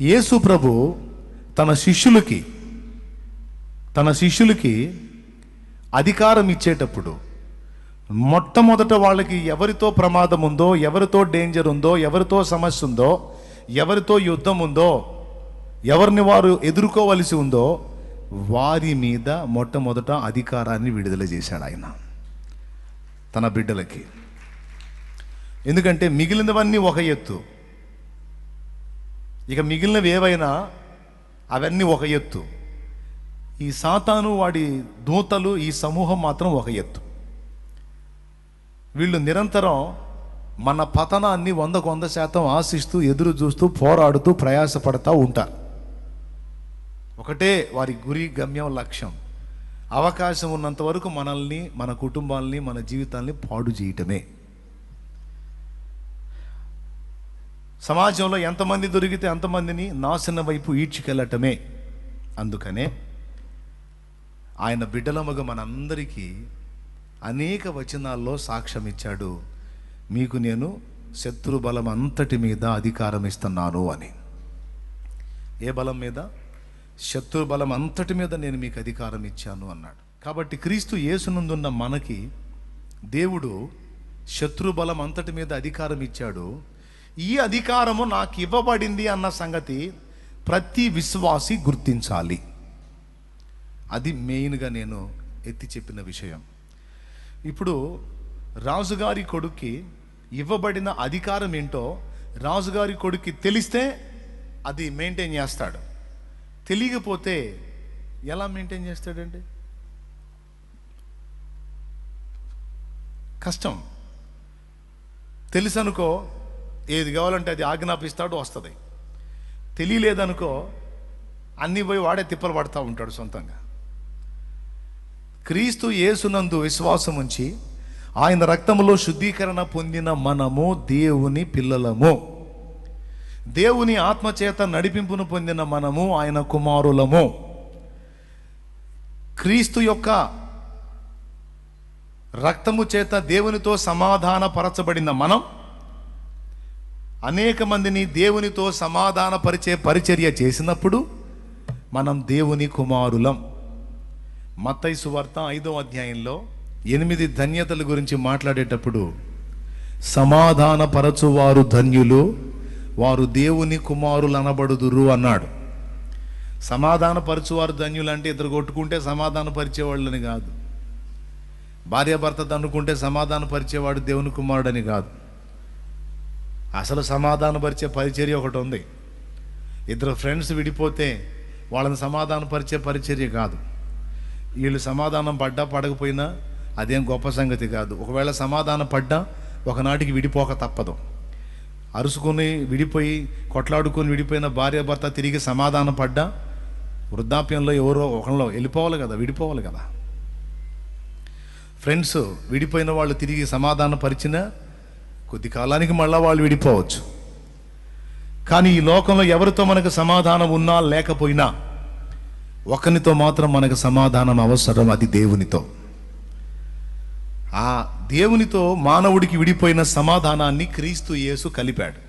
యేసు ప్రభు తన శిష్యులకి అధికారం ఇచ్చేటప్పుడు మొట్టమొదట వాళ్ళకి ఎవరితో ప్రమాదం ఉందో, ఎవరితో డేంజర్ ఉందో, ఎవరితో సమస్య ఉందో, ఎవరితో యుద్ధం ఉందో, ఎవరిని వారు ఎదుర్కోవలసి ఉందో వారి మీద మొట్టమొదట అధికారాన్ని విడుదల చేశాడు ఆయన తన బిడ్డలకి. ఎందుకంటే మిగిలినవన్నీ ఒక ఎత్తు, ఇక మిగిలినవి ఏవైనా అవన్నీ ఒక ఎత్తు. ఈ సాతాను వాడి దూతలు ఈ సమూహం మాత్రం ఒక ఎత్తు. వీళ్ళు నిరంతరం మన పతనాన్ని 100% ఆశిస్తూ, ఎదురు చూస్తూ, పోరాడుతూ, ప్రయాసపడతా ఉంటారు. ఒకటే వారి గురి, గమ్యం, లక్ష్యం. అవకాశం ఉన్నంత వరకు మనల్ని, మన కుటుంబాలని, మన జీవితాల్ని పాడు చేయటమే. సమాజంలో ఎంతమంది దొరికితే అంతమందిని నాశనం వైపు ఈడ్చుకెళ్ళటమే. అందుకనే ఆయన బిడ్డలముగా మనందరికీ అనేక వచనాల్లో సాక్ష్యం ఇచ్చాడు, మీకు నేను శత్రు బలం అంతటి మీద అధికారం ఇస్తున్నాను అని. ఏ బలం మీద? శత్రు బలం అంతటి మీద నేను మీకు అధికారం ఇచ్చాను అన్నాడు. కాబట్టి క్రీస్తు యేసునందున్న మనకి దేవుడు శత్రు బలం అంతటి మీద అధికారం ఇచ్చాడు. ఈ అధికారము నాకు ఇవ్వబడింది అన్న సంగతి ప్రతి విశ్వాసి గుర్తించాలి. అది మెయిన్గా నేను ఎత్తి చెప్పిన విషయం. ఇప్పుడు రాజుగారి కొడుక్కి ఇవ్వబడిన అధికారం ఏంటో రాజుగారి కొడుక్కి తెలిస్తే అది మెయింటైన్ చేస్తాడు. తెలియకపోతే ఎలా మెయింటైన్ చేస్తాడండి? కష్టం. తెలుసు అనుకో, ఏది కావాలంటే అది ఆజ్ఞాపిస్తాడు, వస్తుంది. తెలియలేదనుకో అన్నీ పోయి వాడే తిప్పలు పడుతూ ఉంటాడు సొంతంగా. క్రీస్తు యేసునందు విశ్వాసం ఉంచి ఆయన రక్తములో శుద్ధీకరణ పొందిన మనము దేవుని పిల్లలము. దేవుని ఆత్మచేత నడిపింపును పొందిన మనము ఆయన కుమారులము. క్రీస్తు యొక్క రక్తము చేత దేవునితో సమాధాన పరచబడిన మనం అనేక మందిని దేవునితో సమాధాన పరిచే పరిచర్య చేసినప్పుడు మనం దేవుని కుమారులం. మత్తయి సువార్త 5వ అధ్యాయంలో 8 ధన్యతల గురించి మాట్లాడేటప్పుడు సమాధాన పరచువారు ధన్యులు, వారు దేవుని కుమారులు అనబడుదురు అన్నాడు. సమాధాన పరచువారు ధన్యులు అంటే ఇద్దరు కొట్టుకుంటే సమాధాన పరిచేవాళ్ళని కాదు, భార్యాభర్త దన్నుకుంటే సమాధాన పరిచేవాడు దేవుని కుమారుడని కాదు. అసలు సమాధాన పరిచే పరిచర్య ఒకటి ఉంది. ఇద్దరు ఫ్రెండ్స్ విడిపోతే వాళ్ళని సమాధాన పరిచే పరిచర్య కాదు. వీళ్ళు సమాధానం పడ్డా పడకపోయినా అదేం గొప్ప సంగతి కాదు. ఒకవేళ సమాధానం పడ్డా ఒకనాటికి విడిపోక తప్పదు. అరుసుకొని విడిపోయి కొట్లాడుకొని విడిపోయిన భార్యాభర్త తిరిగి సమాధానం పడ్డా వృద్ధాప్యంలో ఎవరో ఒకరిలో వెళ్ళిపోవాలి కదా, విడిపోవాలి కదా. ఫ్రెండ్స్ విడిపోయిన వాళ్ళు తిరిగి సమాధాన పరిచిన కొద్ది కాలానికి మళ్ళీ వాళ్ళు విడిపోవచ్చు. కానీ ఈ లోకంలో ఎవరితో మనకు సమాధానం ఉన్నా లేకపోయినా ఒకరితో మాత్రం మనకు సమాధానం అవసరం, అది దేవునితో. ఆ దేవునితో మానవుడికి విడిపోయిన సమాధానాన్ని క్రీస్తు యేసు కలిపాడు.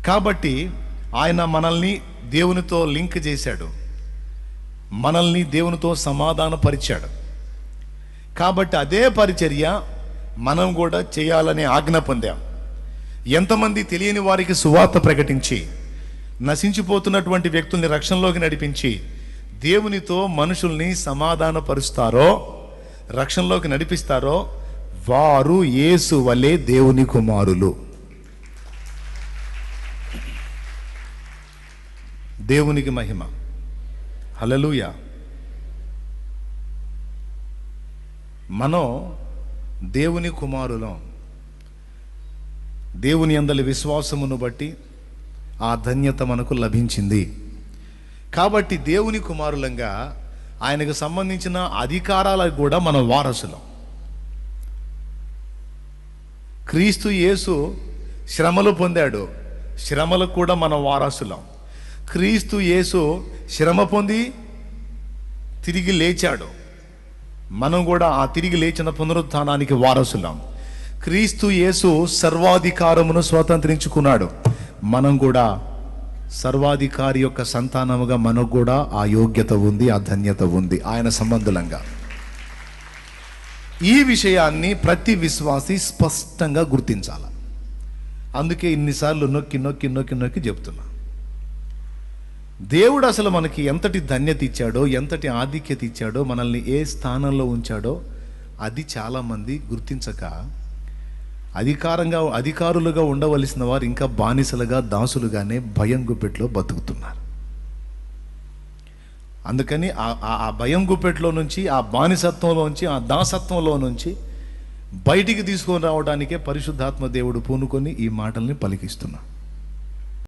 కాబట్టి ఆయన మనల్ని దేవునితో లింక్ చేశాడు, మనల్ని దేవునితో సమాధానపరిచాడు. కాబట్టి అదే పరిచర్య మనం కూడా చేయాలనే ఆజ్ఞ పొందాం. ఎంతమంది తెలియని వారికి సువార్త ప్రకటించి నశించిపోతున్నటువంటి వ్యక్తుల్ని రక్షణలోకి నడిపించి దేవునితో మనుషుల్ని సమాధానపరుస్తారో, రక్షణలోకి నడిపిస్తారో వారు యేసు వలె దేవుని కుమారులు. దేవునికి మహిమ. హల్లెలూయా. మనం దేవుని కుమారులం. దేవుని యందలి విశ్వాసమును బట్టి ఆ ధన్యత మనకు లభించింది. కాబట్టి దేవుని కుమారులంగా ఆయనకు సంబంధించిన అధికారాలకు కూడా మనం వారసులం. క్రీస్తు యేసు శ్రమలు పొందాడు, శ్రమలకు కూడా మనం వారసులం. క్రీస్తు యేసు శ్రమ పొంది తిరిగి లేచాడు, మనం కూడా ఆ తిరిగి లేచిన పునరుత్థానానికి వారసులం. క్రీస్తు యేసు సర్వాధికారమును స్వతంత్రించుకున్నాడు, మనం కూడా సర్వాధికారి యొక్క సంతానముగా మనకు కూడా ఆ యోగ్యత ఉంది, ఆ ధన్యత ఉంది ఆయన సంబంధులంగా. ఈ విషయాన్ని ప్రతి విశ్వాసి స్పష్టంగా గుర్తించాలి. అందుకే ఇన్నిసార్లు నొక్కి నొక్కి నొక్కి నొక్కి చెప్తున్నా. దేవుడు అసలు మనకి ఎంతటి ధన్యత ఇచ్చాడో, ఎంతటి ఆధిక్యత ఇచ్చాడో, మనల్ని ఏ స్థానంలో ఉంచాడో అది చాలామంది గుర్తించక అధికారులుగా ఉండవలసిన వారు ఇంకా బానిసలుగా, దాసులుగానే భయం గుప్పెట్లో బతుకుతున్నారు. అందుకని ఆ భయం గుప్పెట్లో నుంచి, ఆ బానిసత్వంలో నుంచి, ఆ దాసత్వంలో నుంచి బయటికి తీసుకొని రావడానికే పరిశుద్ధాత్మ దేవుడు పూనుకొని ఈ మాటల్ని పలికిస్తున్నా.